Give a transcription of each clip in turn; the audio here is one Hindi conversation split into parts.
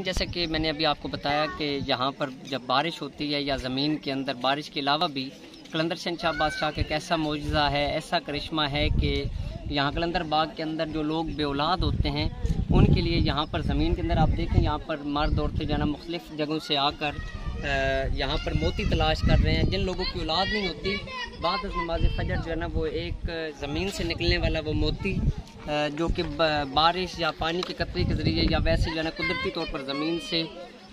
जैसे कि मैंने अभी आपको बताया कि यहाँ पर जब बारिश होती है या ज़मीन के अंदर बारिश के अलावा भी कलंदर शहंशाह बादशाह का कैसा मौजज़ा है, ऐसा करिश्मा है कि यहाँ कलंदर बाग के अंदर जो लोग बेऔलाद होते हैं उनके लिए यहाँ पर ज़मीन के अंदर आप देखें यहाँ पर मर्द औरतें जो है ना मुख्तलिफ़ जगहों से आकर यहाँ पर मोती तलाश कर रहे हैं। जिन लोगों की औलाद नहीं होती, बाद नमाज फजर जो है ना वो एक ज़मीन से निकलने वाला वो मोती जो कि बारिश या पानी के कतरे के ज़रिए या वैसे जो है ना कुदरती तौर पर ज़मीन से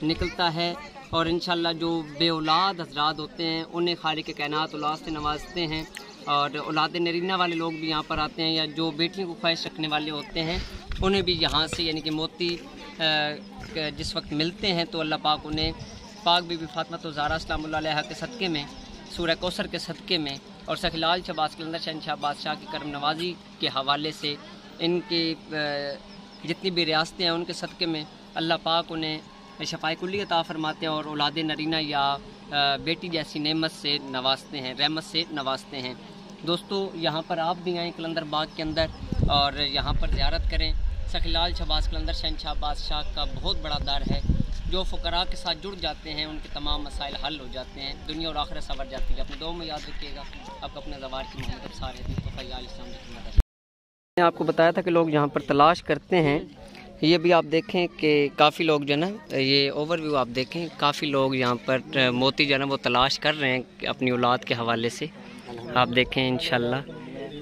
निकलता है। और इंशाल्लाह जो बेऔलाद हज़रात होते हैं उन्हें खालिक कायनात औलाद से नवाजते हैं। और औलाद नरीना वाले लोग भी यहाँ पर आते हैं, या जो बेटियों को ख्वाहिश रखने वाले होते हैं उन्हें भी यहाँ से यानी कि मोती जिस वक्त मिलते हैं तो अल्लाह पाक उन्हें पाक बीबी फातिमा ज़हरा सलामुल्लाह अलैहा के सदक़े में, सूरह कौसर के सदक़े में और सखीलाल शहबाज कलंदर शहंशाह बादशाह की करम नवाजी के हवाले से इनकी जितनी भी रियासतें हैं उनके सदक़े में अल्लाह पाक उन्हें शफ़ाए कुल्ली अता फरमाते हैं और औलाद नरीना या बेटी जैसी नेमत से नवाजते हैं, रहमत से नवाजते हैं। दोस्तों, यहाँ पर आप भी आएँ कलंदर बाग के अंदर और यहाँ पर ज़ियारत करें। सखीलाल शहबाज कलंदर शहंशाह बादशाह का बहुत बड़ा दर है। जो फ़ुकरा के साथ जुड़ जाते हैं उनके तमाम मसाइल हल हो जाते हैं, दुनिया और आखिरत संवर जाती है। अपने दो में याद रखिएगा। अब अपने ज़वार की मोहम्मद सारे मैंने आपको बताया था कि लोग यहाँ पर तलाश करते हैं। ये भी आप देखें कि काफ़ी लोग जो है ना, ये ओवरव्यू आप देखें, काफ़ी लोग यहाँ पर मोती जो है ना वो तलाश कर रहे हैं अपनी औलाद के हवाले से। आप देखें इंशाल्लाह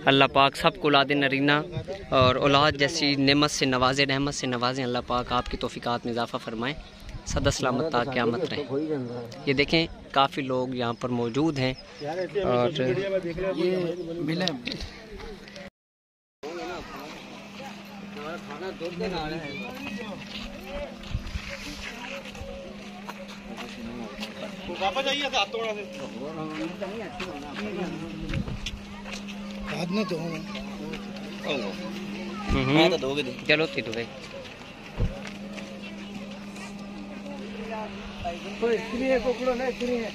अल्लाह पाक सबको औलाद नरीना और औलाद जैसी नेमत से नवाज़े, रहमत से नवाज़ें। अल्लाह पाक आपकी तौफ़ीक़ात में इजाफ़ा फ़रमाएँ, सदा सलामत ता क़यामत रहे। ये देखें काफ़ी लोग यहाँ पर मौजूद हैं और चलो थी तो भाई तो इसलिए कोकड़ो ना इसलिए